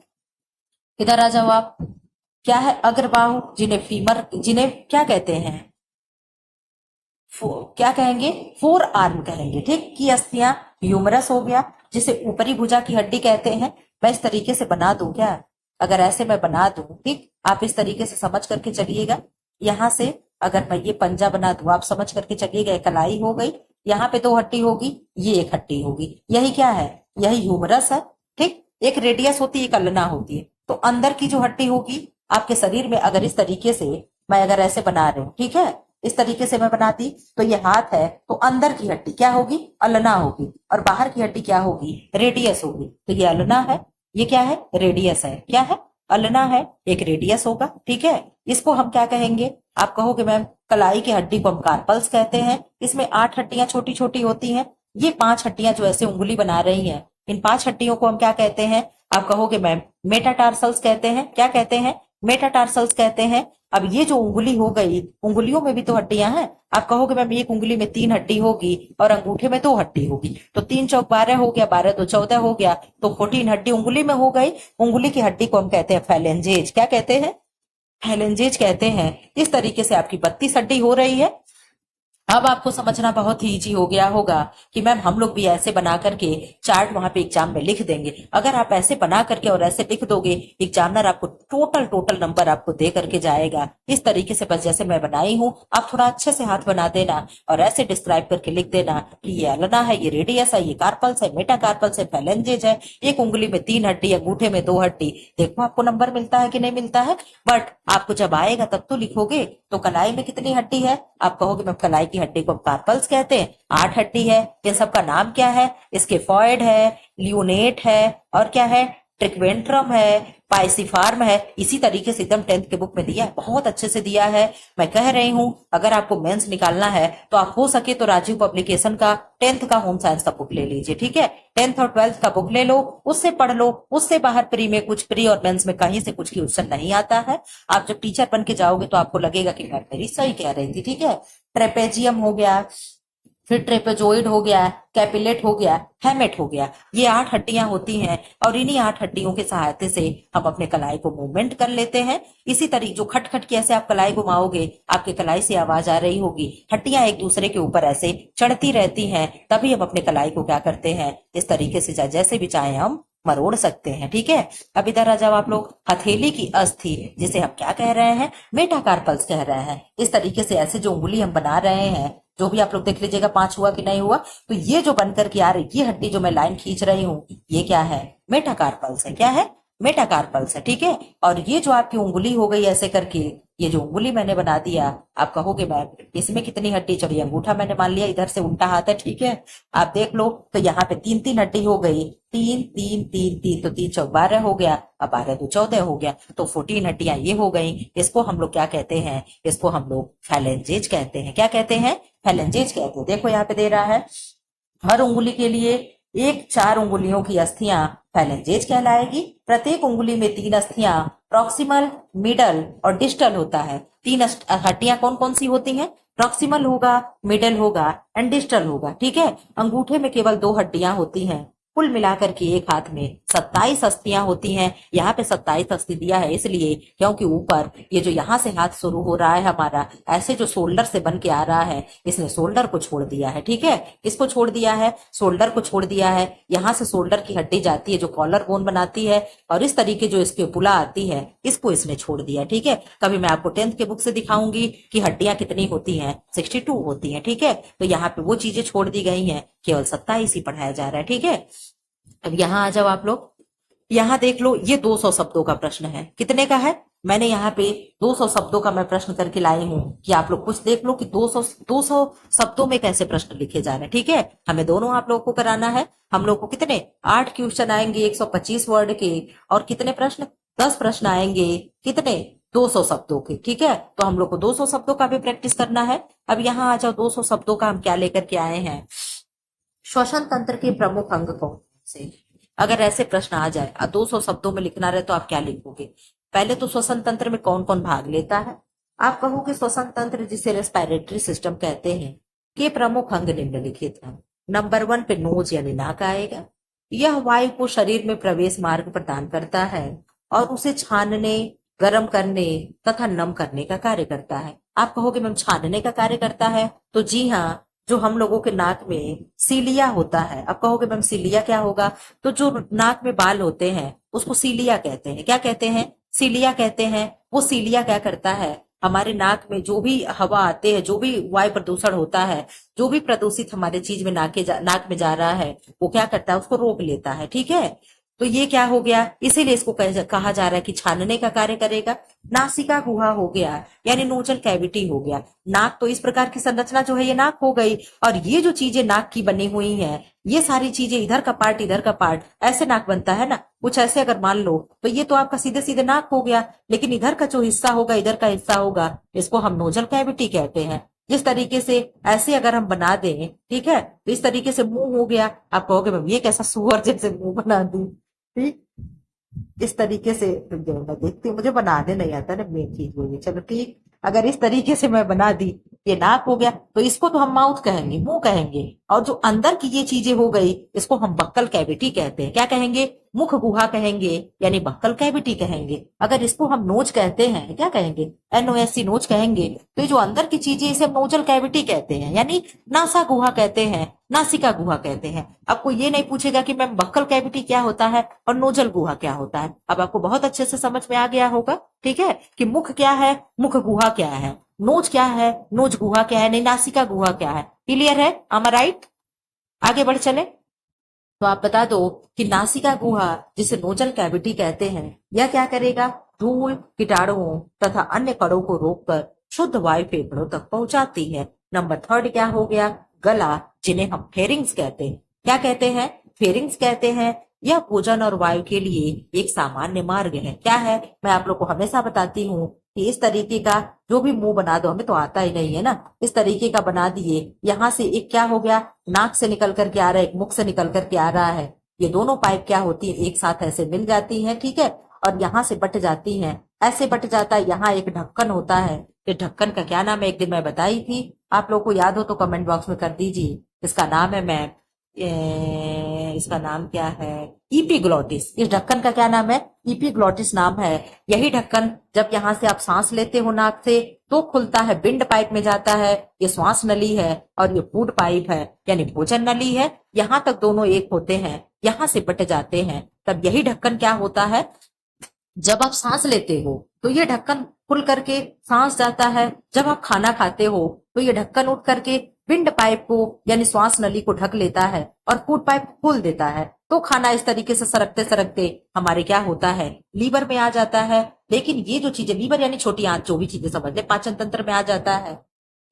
इधर आ जाओ आप। क्या है अग्रबाहु, जिन्हें फीमर, जिन्हें क्या कहते हैं, क्या कहेंगे, फोर आर्म कहेंगे। ठीक, की अस्थियां, ह्यूमरस हो गया, जिसे ऊपरी भुजा की हड्डी कहते हैं। मैं इस तरीके से बना दूं क्या? अगर ऐसे मैं बना दूं, ठीक, आप इस तरीके से समझ करके चलिएगा। यहां से अगर मैं ये पंजा बना दूं, आप समझ करके चलिएगा, कलाई हो गई, यहाँ पे 2 हड्डी होगी, ये 1 हड्डी होगी, यही क्या है, यही ह्यूमरस है। ठीक, एक रेडियस होती है, एक अल्ना होती है। तो अंदर की जो हड्डी होगी आपके शरीर में, अगर इस तरीके से मैं अगर ऐसे बना रही हूँ, ठीक है, इस तरीके से मैं बनाती, तो ये हाथ है, तो अंदर की हड्डी क्या होगी, अल्ना होगी, और बाहर की हड्डी क्या होगी, रेडियस होगी। तो ये अल्ना है, ये क्या है, रेडियस है। क्या है, अल्ना है, एक रेडियस होगा। ठीक है, इसको हम क्या कहेंगे, आप कहोगे मैम कलाई की हड्डी को हम कार्पल्स कहते हैं, इसमें 8 हड्डियां छोटी छोटी होती हैं। ये 5 हड्डियां जो ऐसे उंगली बना रही हैं, इन 5 हड्डियों को हम क्या कहते हैं, आप कहोगे मैम मेटाटार्सल्स कहते हैं। क्या कहते हैं, मेटाटार्सल्स कहते हैं। अब ये जो उंगली हो गई, उंगलियों में भी तो हड्डियां हैं। आप कहोगे मैम एक उंगली में 3 हड्डी होगी और अंगूठे में 2 हड्डी होगी, तो 3 चौक 12 हो गया, 12 2 14 हो गया, तो 14 हड्डी उंगली में हो गई। उंगली की हड्डी को हम कहते हैं फैलेंजेज। क्या कहते हैं, फैलेंजेज कहते हैं। इस तरीके से आपकी 32 हड्डी हो रही है। अब आपको समझना बहुत ही इजी हो गया होगा कि मैम हम लोग भी ऐसे बना करके चार्ट वहां पे एग्जाम में लिख देंगे। अगर आप ऐसे बना करके और ऐसे लिख दोगे, एग्जामिनर आपको टोटल नंबर आपको दे करके जाएगा। इस तरीके से बस जैसे मैं बनाई हूँ, आप थोड़ा अच्छे से हाथ बना देना और ऐसे डिस्क्राइब करके लिख देना कि ये अल्ना है, ये रेडियस है, ये कार्पल्स है, मेटाकार्पल्स है, फैलेंजेज है, एक उंगली में 3 हड्डी, अंगूठे में 2 हड्डी। देखो आपको नंबर मिलता है कि नहीं मिलता है। बट आपको जब आएगा तब तो लिखोगे। तो कलाई में कितनी हड्डी है, आप कहोगे मैं कलाई की हड्डी को कार्पल्स कहते हैं, 8 हड्डी है। इन सबका नाम क्या है, स्केफॉइड है, लियोनेट है, और क्या है, ट्रिक्वेंट्रम है, पाइसिफार्म है। इसी तरीके से एकदम 10th के बुक में दिया है, बहुत अच्छे से दिया है। मैं कह रही हूँ अगर आपको मेंस निकालना है तो आप हो सके तो राजीव पब्लिकेशन का 10th का होम साइंस का बुक ले लीजिए। ठीक है, 10th और 12th का बुक ले लो, उससे पढ़ लो। उससे बाहर प्री में कुछ, प्री और मेंस में कहीं से कुछ क्वेश्चन नहीं आता है। आप जब टीचर बन के जाओगे तो आपको लगेगा कि मैं मेरी सही कह रही थी। ठीक है, ट्रेपेजियम हो गया, फिर ट्रेपेजोइड हो गया, कैपिलेट हो गया, हेमेट हो गया। ये 8 हड्डियां होती हैं और इन्हीं 8 हड्डियों की सहायता से हम अपने कलाई को मूवमेंट कर लेते हैं। इसी तरीके जो खटखट के ऐसे आप कलाई घुमाओगे, आपके कलाई से आवाज आ रही होगी, हड्डियां एक दूसरे के ऊपर ऐसे चढ़ती रहती हैं, तभी हम अपने कलाई को क्या करते हैं, इस तरीके से जैसे भी चाहे हम मरोड़ सकते हैं। ठीक है, अब इधर आ जाओ आप लोग। हथेली की अस्थि, जिसे हम क्या कह रहे हैं, मेटाकार्पल्स कह रहे हैं। इस तरीके से ऐसे जो उंगली हम बना रहे हैं, जो भी आप लोग देख लीजिएगा 5 हुआ कि नहीं हुआ। तो ये जो बनकर के आ रही, ये हड्डी जो मैं लाइन खींच रही हूँ, ये क्या है, मेटाकार्पल्स है। क्या है, मेटाकार्पल्स है। ठीक है, और ये जो आपकी उंगली हो गई ऐसे करके, ये जो उंगली मैंने बना दिया, आप कहोगे मैम इसमें कितनी हड्डी चढ़ी, अंगूठा मैंने मान लिया इधर से उल्टा हाथ है। ठीक है, आप देख लो, तो यहाँ पे 3 हड्डी हो गई, 3 तो 3 चौक 12 हो गया, अब 12 2 14 हो गया, तो 14 हड्डियां ये हो गई। इसको हम लोग क्या कहते हैं, इसको हम लोग फैलेंजेज कहते हैं। क्या कहते हैं, फैलेंजेज कहते हैं। देखो यहाँ पे दे रहा है, हर उंगली के लिए एक 4 उंगलियों की अस्थियां फैलेंजेज कहलाएगी। प्रत्येक उंगली में 3 अस्थियां, प्रॉक्सिमल, मिडल और डिस्टल होता है। 3 हड्डियां कौन कौन सी होती हैं, प्रॉक्सिमल होगा, मिडल होगा एंड डिस्टल होगा। ठीक है, अंगूठे में केवल 2 हड्डियां होती हैं। कुल मिलाकर के एक हाथ में 27 अस्थियां होती हैं। यहाँ पे 27 अस्थि दिया है इसलिए क्योंकि ऊपर ये जो यहाँ से हाथ शुरू हो रहा है हमारा, ऐसे जो शोल्डर से बन के आ रहा है, इसने शोल्डर को छोड़ दिया है। ठीक है, किसको छोड़ दिया है, शोल्डर को छोड़ दिया है। यहाँ से शोल्डर की हड्डी जाती है जो कॉलर बोन बनाती है, और इस तरीके जो इसके पुला आती है, इसको इसने छोड़ दिया। ठीक है, कभी मैं आपको 10th के बुक से दिखाऊंगी कि हड्डियां कितनी होती हैं, 62 होती हैं। ठीक है, तो यहाँ पे वो चीजें छोड़ दी गई हैं केवल 27 ही पढ़ाया जा रहा है। ठीक है, अब यहाँ आ जाओ आप लोग, यहाँ देख लो, ये 200 शब्दों का प्रश्न है। कितने का है? मैंने यहाँ पे 200 शब्दों का मैं प्रश्न करके लाई हूँ कि आप लोग कुछ देख लो कि 200 शब्दों में कैसे प्रश्न लिखे जा रहे हैं। ठीक है, हमें दोनों आप लोगों को कराना है। हम लोग को कितने 8 क्वेश्चन आएंगे 125 वर्ड के, और कितने प्रश्न 10 प्रश्न आएंगे कितने 200 शब्दों के। ठीक है, तो हम लोग को 200 शब्दों का भी प्रैक्टिस करना है। अब यहाँ आ जाओ, 200 शब्दों का हम क्या लेकर के आए हैं? श्वसन तंत्र के प्रमुख अंग कौन से? अगर ऐसे प्रश्न आ जाए और 200 शब्दों में लिखना रहे तो आप क्या लिखोगे? पहले तो श्वसन तंत्र में कौन कौन भाग लेता है? आप कहोगे श्वसन तंत्र, जिसे रेस्पिरेटरी सिस्टम कहते हैं, के प्रमुख अंग निम्नलिखित हैं। नंबर 1 पे नोज यानी नाक आएगा। यह वायु को शरीर में प्रवेश मार्ग प्रदान करता है और उसे छानने, गर्म करने तथा नम करने का कार्य करता है। आप कहोगे मैम छानने का कार्य करता है, तो जी हाँ, जो हम लोगों के नाक में सीलिया होता है। अब कहोगे मैम सीलिया क्या होगा? तो जो नाक में बाल होते हैं उसको सीलिया कहते हैं। क्या कहते हैं? सीलिया कहते हैं। वो सीलिया क्या करता है? हमारे नाक में जो भी हवा आते हैं, जो भी वायु प्रदूषण होता है, जो भी प्रदूषित हमारे चीज में नाक में जा रहा है, वो क्या करता है? उसको रोक लेता है। ठीक है, तो ये क्या हो गया? इसीलिए इसको कहा जा रहा है कि छानने का कार्य करेगा। नासिका गुहा हो गया, यानी नोजल कैविटी हो गया। नाक तो इस प्रकार की संरचना जो है ये नाक हो गई, और ये जो चीजें नाक की बनी हुई हैं, ये सारी चीजें इधर का पार्ट इधर का पार्ट, ऐसे नाक बनता है ना, कुछ ऐसे अगर मान लो तो ये तो आपका सीधे सीधे नाक हो गया, लेकिन इधर का जो हिस्सा होगा, इधर का हिस्सा होगा, इसको हम नोजल कैविटी कहते हैं। जिस तरीके से ऐसे अगर हम बना दें, ठीक है, तो इस तरीके से मुंह हो गया। आप कहोगे मैम ये कैसा सुअर जैसे मुंह बना दी? ठीक, इस तरीके से मैं देखती हूँ, मुझे बनाने नहीं आता ना मेन चीज वही। चलो ठीक, अगर इस तरीके से मैं बना दी, ये नाक हो गया, तो इसको तो हम माउथ कहेंगे, मुंह कहेंगे, और जो अंदर की ये चीजें हो गई, इसको हम बक्कल कैविटी कहते हैं। क्या कहेंगे? मुख गुहा कहेंगे, यानी बक्कल कैविटी कहेंगे। अगर इसको हम नोज कहते हैं, क्या कहेंगे? NOSC, नोज कहेंगे। तो ये जो अंदर की चीजें, इसे हम नोजल कैविटी कहते हैं, यानी नासा गुहा कहते हैं, नासिका गुहा कहते हैं। आपको ये नहीं पूछेगा कि मैम बक्कल कैविटी क्या होता है और नोजल गुहा क्या होता है। अब आपको बहुत अच्छे से समझ में आ गया होगा, ठीक है, कि मुख क्या है, मुख गुहा क्या है, नोज क्या है, नोज गुहा क्या है, नहीं नासिका गुहा क्या है। क्लियर है? am I right? आगे बढ़ चले, तो आप बता दो कि नासिका गुहा, जिसे नोजल कैविटी कहते हैं, यह क्या करेगा? धूल, कीटाणुओं तथा अन्य कणों को रोककर शुद्ध वायु फेफड़ों तक पहुंचाती है। नंबर 3 क्या हो गया? गला, जिन्हें हम फेरिंग्स कहते हैं। क्या कहते हैं? फेरिंग्स कहते हैं। यह भोजन और वायु के लिए एक सामान्य मार्ग है। क्या है? मैं आप लोग को हमेशा बताती हूँ कि इस तरीके का जो भी मुंह बना दो, हमें तो आता ही नहीं है ना, इस तरीके का बना दिए। यहाँ से एक क्या हो गया? नाक से निकल करके आ रहा है, एक मुख से निकल करके आ रहा है। ये दोनों पाइप क्या होती है? एक साथ ऐसे मिल जाती हैं, ठीक है, और यहाँ से बट जाती हैं, ऐसे बट जाता है। यहाँ एक ढक्कन होता है, ये ढक्कन का क्या नाम है? एक दिन मैं बताई थी, आप लोग को याद हो तो कमेंट बॉक्स में कर दीजिए। इसका नाम है, मैं इसका नाम क्या है? इपीग्लॉटिस। इस ढक्कन का क्या नाम है? इपीग्लॉटिस नाम है। यही ढक्कन जब यहाँ से आप सांस लेते हो नाक से, तो खुलता है, बिंड पाइप में जाता है, ये श्वास नली है, और ये फूड पाइप है, यानी भोजन नली है। यहाँ तक दोनों एक होते हैं, यहाँ से बट जाते हैं। तब यही ढक्कन क्या होता है? जब आप सांस लेते हो तो ये ढक्कन खुल करके सांस जाता है। जब आप खाना खाते हो तो ये ढक्कन उठ करके पिंड पाइप को, यानी श्वास नली को ढक लेता है, और फूड पाइप खोल देता है। तो खाना इस तरीके से सरकते सरकते हमारे क्या होता है? लीवर में आ जाता है। लेकिन ये जो चीजें, लीवर यानी छोटी आंत, जो भी चीजें समझ ले, पाचन तंत्र में आ जाता है।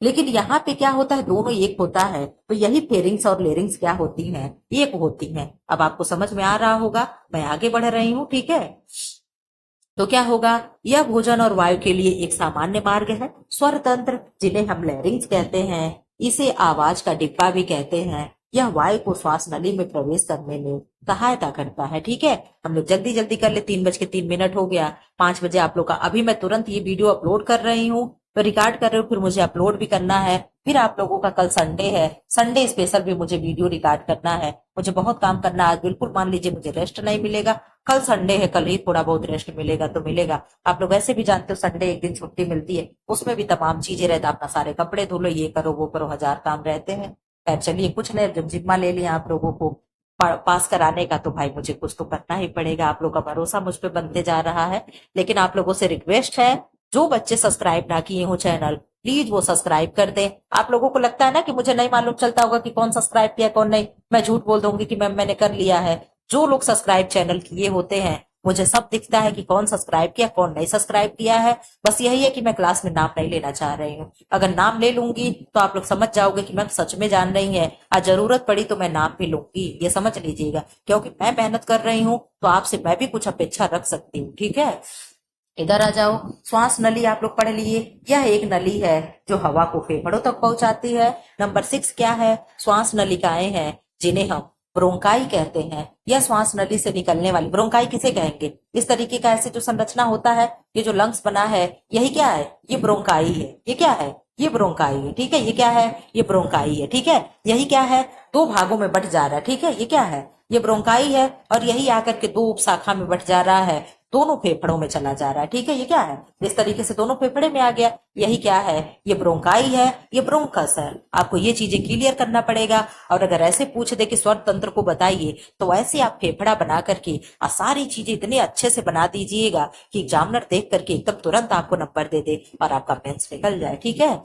लेकिन यहाँ पे क्या होता है? दोनों एक होता है। तो यही फेरिंग्स और लेरिंग्स क्या होती हैं? एक होती हैं। अब आपको समझ में आ रहा होगा, मैं आगे बढ़ रही हूँ, ठीक है। तो क्या होगा? यह भोजन और वायु के लिए एक सामान्य मार्ग है। स्वर तंत्र, जिन्हें हम लैरिंग्स कहते हैं, इसे आवाज का डिब्बा भी कहते हैं। यह वायु को श्वास नली में प्रवेश करने में सहायता करता है। ठीक है, हम लोग जल्दी जल्दी कर ले, 3:03 हो गया। 5 बजे आप लोग का, अभी मैं तुरंत ये वीडियो अपलोड कर रही हूँ, तो रिकॉर्ड कर रही हूँ, फिर मुझे अपलोड भी करना है। फिर आप लोगों का कल संडे है, संडे स्पेशल भी मुझे वीडियो रिकॉर्ड करना है। मुझे बहुत काम करना है आज, बिल्कुल मान लीजिए मुझे रेस्ट नहीं मिलेगा। कल संडे है, कल ही थोड़ा बहुत रेस्ट मिलेगा तो मिलेगा। आप लोग ऐसे भी जानते हो संडे एक दिन छुट्टी मिलती है, उसमें भी तमाम चीजें रहता, अपना सारे कपड़े धो लो, ये करो वो करो, 1000 काम रहते हैं। खैर चलिए, कुछ नहीं, जब जिम्मा ले लिया आप लोगों को पास कराने का, तो भाई मुझे कुछ तो करना ही पड़ेगा। आप लोग का भरोसा मुझ पे बनते जा रहा है, लेकिन आप लोगों से रिक्वेस्ट है, जो बच्चे सब्सक्राइब ना किए हो चैनल, प्लीज वो सब्सक्राइब कर दें। आप लोगों को लगता है ना कि मुझे नहीं मालूम चलता होगा कि कौन सब्सक्राइब किया कौन नहीं, मैं झूठ बोल दूंगी कि मैंने कर लिया है। जो लोग सब्सक्राइब चैनल किए होते हैं मुझे सब दिखता है कि कौन सब्सक्राइब किया कौन नहीं सब्सक्राइब किया है। बस यही है कि मैं क्लास में नाम नहीं लेना चाह रही हूँ। अगर नाम ले लूंगी तो आप लोग समझ जाओगे कि मैं सच में जान रही है, और जरूरत पड़ी तो मैं नाम भी लूंगी, ये समझ लीजिएगा। क्योंकि मैं मेहनत कर रही हूँ तो आपसे मैं भी कुछ अपेक्षा रख सकती हूँ, ठीक है। इधर आ जाओ। श्वास नली आप लोग पढ़ लिए, यह एक नली है जो हवा को फेफड़ों तक पहुंचाती है। नंबर 6 क्या है? श्वास नलिकाएं हैं जिन्हें हम ब्रोंकाई कहते हैं। यह श्वास नली से निकलने वाली, ब्रोंकाई किसे कहेंगे? इस तरीके का ऐसे जो संरचना होता है, ये जो लंग्स बना है, यही क्या है? ये ब्रोंकाई है। ये क्या है? ये ब्रोंकाई है, ठीक है। ये क्या है? ये ब्रोंकाई है, ठीक है। यही क्या है? दो भागों में बंट जा रहा है, ठीक है। ये क्या है? ये ब्रोंकाई है, और यही आकर के दो उपशाखा में बंट जा रहा है, दोनों फेफड़ों में चला जा रहा है, ठीक है। ये क्या है? इस तरीके से दोनों फेफड़े में आ गया। यही क्या है? ये ब्रोंकाई है, ये ब्रोंकस है। आपको ये चीजें क्लियर करना पड़ेगा। और अगर ऐसे पूछ दे कि स्वर तंत्र को बताइए, तो ऐसे आप फेफड़ा बना करके सारी चीजें इतने अच्छे से बना दीजिएगा कि एग्जामिनर देख करके एकदम तुरंत आपको नंबर दे दे और आपका मेंस निकल जाए, ठीक है।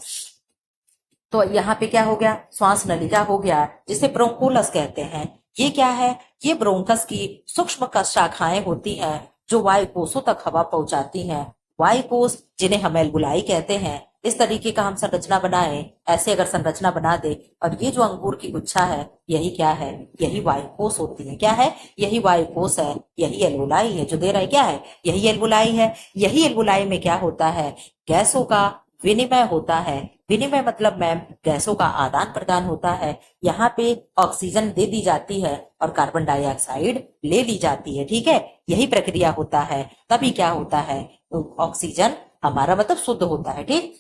तो यहाँ पे क्या हो गया? श्वास नलिका हो गया, जिसे ब्रोंकोलस कहते हैं। ये क्या है? ये ब्रोंकस की सूक्ष्म शाखाएं होती हैं जो वायु कोषों तक हवा पहुंचाती हैं। वायु कोष, जिन्हें हम एल्वुलाई कहते हैं। इस तरीके का हम संरचना बनाए, ऐसे अगर संरचना बना दे, और ये जो अंगूर की गुच्छा है, यही क्या है? यही वायु कोष होती है। क्या है? यही वायु कोष है, यही एल्वुलाई है। जो दे रहा है क्या है? यही एल्वुलाई है। यही एल्वुलाई में क्या होता है? गैसों का विनिमय होता है। विनिमय मतलब मैम गैसों का आदान प्रदान होता है। यहाँ पे ऑक्सीजन दे दी जाती है और कार्बन डाइऑक्साइड ले ली जाती है, ठीक है। यही प्रक्रिया होता है, तभी क्या होता है? तो ऑक्सीजन हमारा मतलब शुद्ध होता है, ठीक।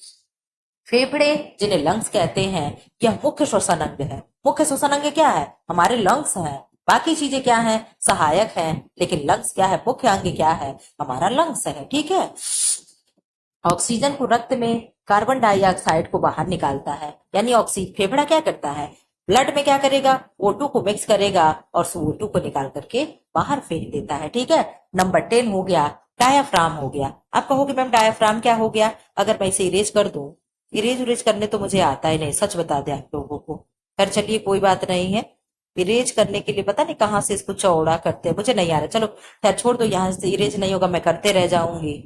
फेफड़े, जिन्हें लंग्स कहते हैं, यह मुख्य श्वसन अंग है। मुख्य श्वसन अंग क्या है? हमारे लंग्स हैं। बाकी चीजें क्या है? सहायक हैं। लेकिन लंग्स क्या है? मुख्य अंग क्या है? हमारा लंग्स है, ठीक है। ऑक्सीजन को रक्त में, कार्बन डाइऑक्साइड को बाहर निकालता है। यानी ऑक्सीजन फेफड़ा क्या करता है? ब्लड में क्या करेगा? O2 को मिक्स करेगा और CO2 को निकाल करके बाहर फेंक देता है, ठीक है। नंबर 10 हो गया, डायाफ्राम हो गया। आप कहोगे मैम डायाफ्राम क्या हो गया? अगर मैं इसे इरेज कर दूं, इरेज उरेज करने तो मुझे आता ही नहीं, सच बता दे आप लोगों को। पर चलिए कोई बात नहीं है। इरेज करने के लिए पता नहीं कहाँ से इसको चौड़ा करते हैं, मुझे नहीं आ रहा। चलो खैर छोड़ दो, यहाँ से इरेज नहीं होगा, मैं करते रह जाऊंगी।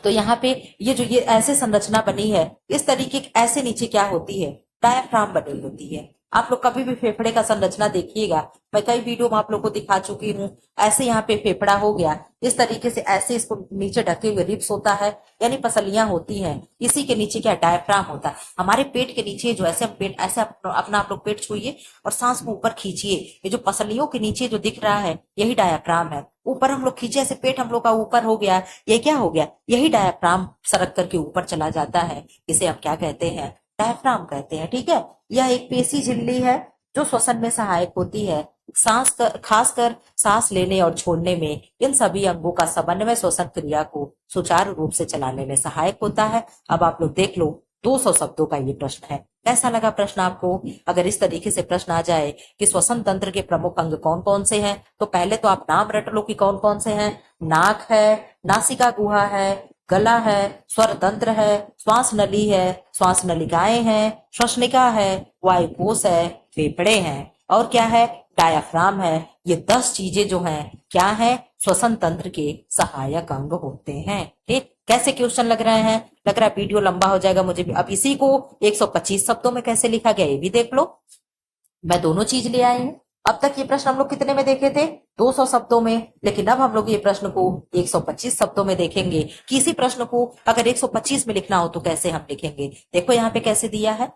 तो यहाँ पे ये जो ये ऐसे संरचना बनी है, इस तरीके की ऐसे नीचे क्या होती है? डायाफ्राम बनी होती है। आप लोग कभी भी फेफड़े का संरचना देखिएगा, मैं कई वीडियो में आप लोग को दिखा चुकी हूँ। ऐसे यहाँ पे फेफड़ा हो गया, इस तरीके से ऐसे इसको नीचे ढके हुए रिब्स होता है, यानी पसलियां होती हैं। इसी के नीचे क्या? डायफ्राम होता है। हमारे पेट के नीचे जो ऐसे हम पेट ऐसे अपना आप लोग पेट छुइए और सांस को ऊपर खींचिए, ये जो पसलियों के नीचे जो दिख रहा है, यही डायफ्राम है। ऊपर हम लोग खींचे, ऐसे पेट हम लोग का ऊपर हो गया, ये क्या हो गया? यही डायफ्राम सरक करके ऊपर चला जाता है। इसे हम क्या कहते हैं? डायफ्राम कहते हैं, ठीक है। यह एक पेशी झिल्ली है जो श्वसन में सहायक होती है। खासकर सांस लेने और छोड़ने में इन सभी अंगों का समन्वय श्वसन क्रिया को सुचारू रूप से चलाने में सहायक होता है। अब आप लोग देख लो, 200 शब्दों का ये प्रश्न है। कैसा लगा प्रश्न आपको? अगर इस तरीके से प्रश्न आ जाए कि श्वसन तंत्र के प्रमुख अंग कौन कौन से हैं, तो पहले तो आप नाम रट लो कि कौन कौन से हैं। नाक है, नासिका गुहा है, गला है, स्वर तंत्र है, श्वास नली है, श्वास नलिकाएं हैं, श्वसनिका है, वायु कोष है, फेफड़े हैं, और क्या है? डायाफ्राम है। ये 10 चीजें जो हैं क्या है? श्वसन तंत्र के सहायक अंग होते हैं, ठीक। कैसे क्वेश्चन लग रहे हैं? लग रहा है वीडियो लंबा हो जाएगा मुझे भी। अब इसी को 125 शब्दों में कैसे लिखा गया ये भी देख लो। मैं दोनों चीज ले आई हूँ। अब तक ये प्रश्न हम लोग कितने में देखे थे? 200 शब्दों में। लेकिन अब हम लोग ये प्रश्न को 125 शब्दों में देखेंगे कि इसी प्रश्न को अगर 125 में लिखना हो तो कैसे हम लिखेंगे। देखो यहाँ पे कैसे दिया है।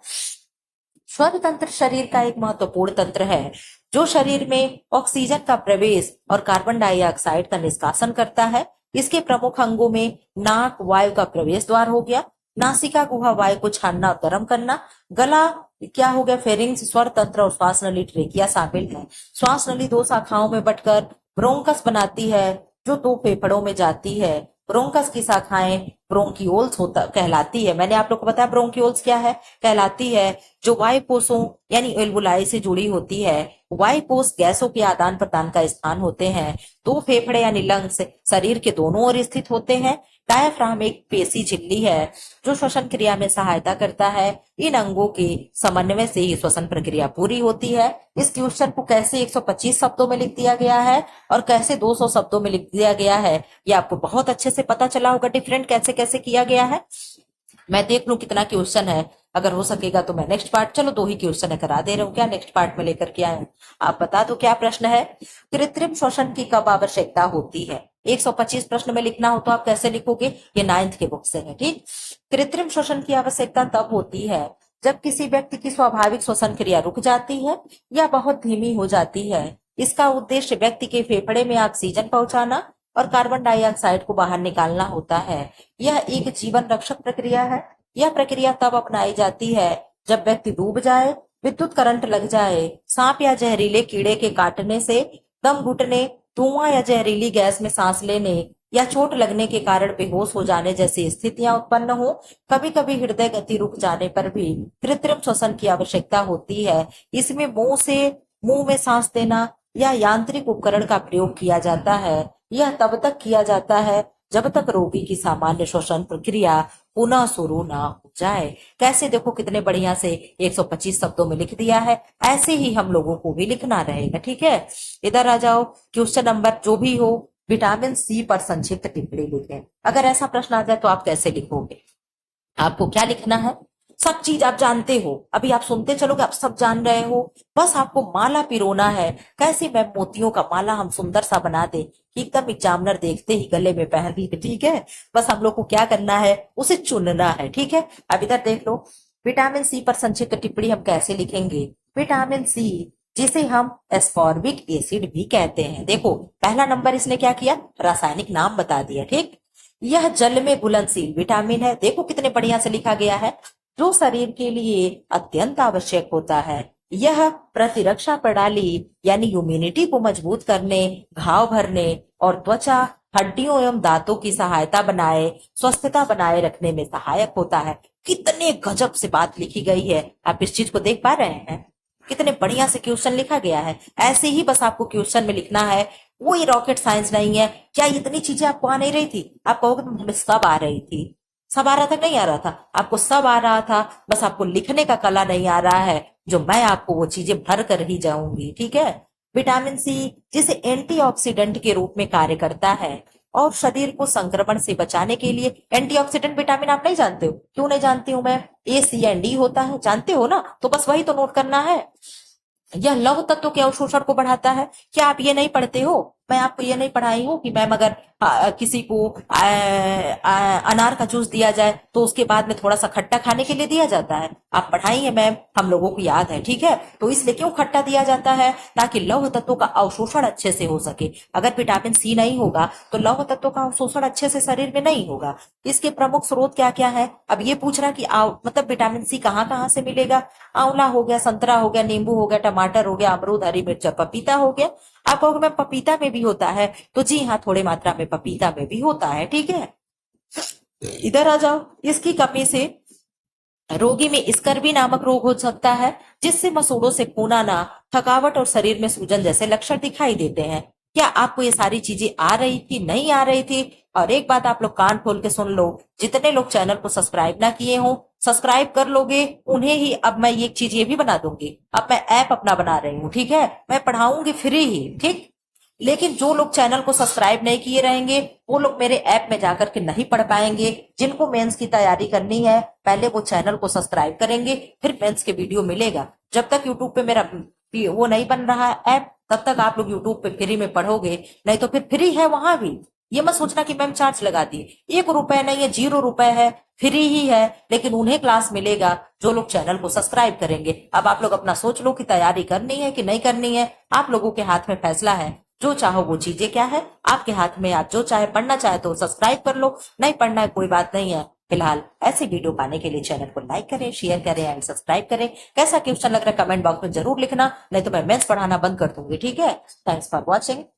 स्वर तंत्र शरीर का एक महत्वपूर्ण तंत्र है जो शरीर में ऑक्सीजन का प्रवेश और कार्बन डाइऑक्साइड का निष्कासन करता है। इसके प्रमुख अंगों में नाक वायु का प्रवेश द्वार हो गया, नासिका गुहा वायु को छानना और गर्म करना, गला क्या हो गया? फेरिंग्स, स्वर तंत्र और श्वास नली ट्रेकिया शामिल है। श्वास नली 2 शाखाओं में बंटकर ब्रोंकस बनाती है जो 2 फेफड़ों में जाती है। ब्रोंकस की शाखाएं ब्रोंकियोल्स होता कहलाती है। मैंने आप लोग को बताया ब्रोंकियोल्स क्या है कहलाती है, जो वायु कोषों यानी एल्वुलाई से जुड़ी होती है। वायु कोष गैसों के आदान प्रदान का स्थान होते हैं। 2 फेफड़े यानी लंग्स शरीर के दोनों ओर स्थित होते हैं। डायाफ्राम एक पेशी झिल्ली है जो श्वसन क्रिया में सहायता करता है। इन अंगों के समन्वय से ही श्वसन प्रक्रिया पूरी होती है। इस क्वेश्चन को कैसे 125 शब्दों में लिख दिया गया है और कैसे 200 शब्दों में लिख दिया गया है, ये आपको बहुत अच्छे से पता चला होगा। डिफरेंट कैसे कैसे किया गया है, मैं देख लूं कितना क्वेश्चन है। अगर हो सकेगा तो मैं नेक्स्ट पार्ट, चलो 2 ही क्वेश्चन है, करा दे रहा हूँ। क्या नेक्स्ट पार्ट में लेकर के आए, आप बता दो क्या प्रश्न है। कृत्रिम श्वसन की कब आवश्यकता होती है? 125 प्रश्न में लिखना हो तो आप कैसे लिखोगे, ये 9th के बुक से है। ठीक, कृत्रिम श्वसन की आवश्यकता तब होती है जब किसी व्यक्ति की स्वाभाविक श्वसन क्रिया रुक जाती है या बहुत धीमी हो जाती है। इसका उद्देश्य व्यक्ति के फेफड़े में ऑक्सीजन पहुंचाना और कार्बन डाइऑक्साइड को बाहर निकालना होता है। यह एक जीवन रक्षक प्रक्रिया है। यह प्रक्रिया तब अपनाई जाती है जब व्यक्ति डूब जाए, विद्युत करंट लग जाए, सांप या जहरीले कीड़े के काटने से, दम घुटने, धुआं या जहरीली गैस में सांस लेने या चोट लगने के कारण बेहोश हो जाने जैसी स्थितियां उत्पन्न हो। कभी कभी हृदय गति रुक जाने पर भी कृत्रिम श्वसन की आवश्यकता होती है। इसमें मुंह में सांस देना या यांत्रिक उपकरण का प्रयोग किया जाता है। यह तब तक किया जाता है जब तक रोगी की सामान्य श्वसन प्रक्रिया पुनः शुरू ना हो जाए। कैसे देखो कितने बढ़िया से 125 शब्दों में लिख दिया है। ऐसे ही हम लोगों को भी लिखना रहेगा। ठीक है, इधर आ जाओ। क्वेश्चन नंबर जो भी हो, विटामिन सी पर संक्षिप्त टिप्पणी लिखें। अगर ऐसा प्रश्न आ जाए तो आप कैसे लिखोगे? आपको क्या लिखना है, सब चीज आप जानते हो, अभी आप सुनते चलोगे, आप सब जान रहे हो। बस आपको माला पिरोना है। कैसे मैम मोतियों का माला हम सुंदर सा बना दे, एकदम एग्जामिनर देखते ही गले में पहन ली। ठीक है, बस हम लोग को क्या करना है, उसे चुनना है। ठीक है, अब इधर देख लो, विटामिन सी पर संक्षिप्त टिप्पणी हम कैसे लिखेंगे। विटामिन सी, जिसे हम एस्कॉर्बिक एसिड भी कहते हैं। देखो पहला नंबर इसने क्या किया, रासायनिक नाम बता दिया। ठीक, यह जल में घुलनशील विटामिन है। देखो कितने बढ़िया से लिखा गया है, जो शरीर के लिए अत्यंत आवश्यक होता है। यह प्रतिरक्षा प्रणाली यानी इम्यूनिटी को मजबूत करने, घाव भरने और त्वचा, हड्डियों एवं दांतों की सहायता बनाए स्वस्थता बनाए रखने में सहायक होता है। कितने गजब से बात लिखी गई है, आप इस चीज को देख पा रहे हैं, कितने बढ़िया से क्वेश्चन लिखा गया है। ऐसे ही बस आपको क्वेश्चन में लिखना है, वो ये रॉकेट साइंस नहीं है। क्या इतनी चीजें आपको आ नहीं रही थी? आप कहोगे हमें सब आ रही थी, सब आ रहा था, नहीं आ रहा था, आपको सब आ रहा था, बस आपको लिखने का कला नहीं आ रहा है, जो मैं आपको वो चीजें भर कर ही जाऊंगी। ठीक है, विटामिन सी जिसे एंटीऑक्सीडेंट के रूप में कार्य करता है और शरीर को संक्रमण से बचाने के लिए। एंटीऑक्सीडेंट विटामिन आप नहीं जानते हो? क्यों नहीं जानती हूं मैं, ए सी एंड डी होता है, जानते हो ना, तो बस वही तो नोट करना है। यह लौह तत्व के अवशोषण को बढ़ाता है। क्या आप ये नहीं पढ़ते हो? मैं आपको ये नहीं पढ़ाई हूँ कि मैम अगर किसी को अनार का जूस दिया जाए तो उसके बाद में थोड़ा सा खट्टा खाने के लिए दिया जाता है? आप पढ़ाई है मैम, हम लोगों को याद है। ठीक है, तो इसलिए क्यों खट्टा दिया जाता है, ताकि लौह तत्वों का अवशोषण अच्छे से हो सके। अगर विटामिन सी नहीं होगा तो लौह तत्वों का अवशोषण अच्छे से शरीर में नहीं होगा। इसके प्रमुख स्रोत क्या क्या है? अब ये पूछ रहा कि मतलब विटामिन सी कहाँ कहाँ से मिलेगा। आंवला हो गया, संतरा हो गया, नींबू हो गया, टमाटर हो गया, अमरूद, हरी मिर्च, पपीता हो गया। आप कहोगे मैम पपीता में भी होता है, तो जी हाँ, थोड़ी मात्रा में पपीता में भी होता है। ठीक है, इधर आ जाओ। इसकी कमी से रोगी में स्कर्वी नामक रोग हो सकता है, जिससे मसूड़ों से खून आना, थकावट और शरीर में सूजन जैसे लक्षण दिखाई देते हैं। क्या आपको ये सारी चीजें आ रही थी, नहीं आ रही थी? और एक बात आप लोग कान खोल के सुन लो, जितने लोग चैनल को सब्सक्राइब ना किए हो, सब्सक्राइब कर लोगे उन्हें ही अब मैं ये चीज ये भी बना दूंगी। अब मैं ऐप अपना बना रही हूँ। ठीक है, मैं पढ़ाऊंगी फ्री ही। ठीक, लेकिन जो लोग चैनल को सब्सक्राइब नहीं किए रहेंगे वो लोग मेरे ऐप में जाकर के नहीं पढ़ पाएंगे। जिनको मेंस की तैयारी करनी है पहले वो चैनल को सब्सक्राइब करेंगे, फिर मेंस के वीडियो मिलेगा। जब तक यूट्यूब पे मेरा वो नहीं बन रहा है ऐप, तब तक आप लोग यूट्यूब पे फ्री में पढ़ोगे, नहीं तो फिर फ्री है वहां भी। ये मत सोचना कि मैम चार्ज लगा दिए, 1 रुपए नहीं है, 0 रुपए है, फ्री ही है। लेकिन उन्हें क्लास मिलेगा जो लोग चैनल को सब्सक्राइब करेंगे। अब आप लोग अपना सोच लो कि तैयारी करनी है कि नहीं करनी है, आप लोगों के हाथ में फैसला है। जो चाहो वो चीजें क्या है आपके हाथ में, आप जो चाहे पढ़ना चाहे तो सब्सक्राइब कर लो, नहीं पढ़ना है कोई बात नहीं है। फिलहाल ऐसे वीडियो पाने के लिए चैनल को लाइक करें, शेयर करें एंड सब्सक्राइब करें। कैसा क्वेश्चन लग रहा है कमेंट बॉक्स में जरूर लिखना, नहीं तो मैं मेंस पढ़ाना बंद कर दूंगी। ठीक है, थैंक्स फॉर वॉचिंग।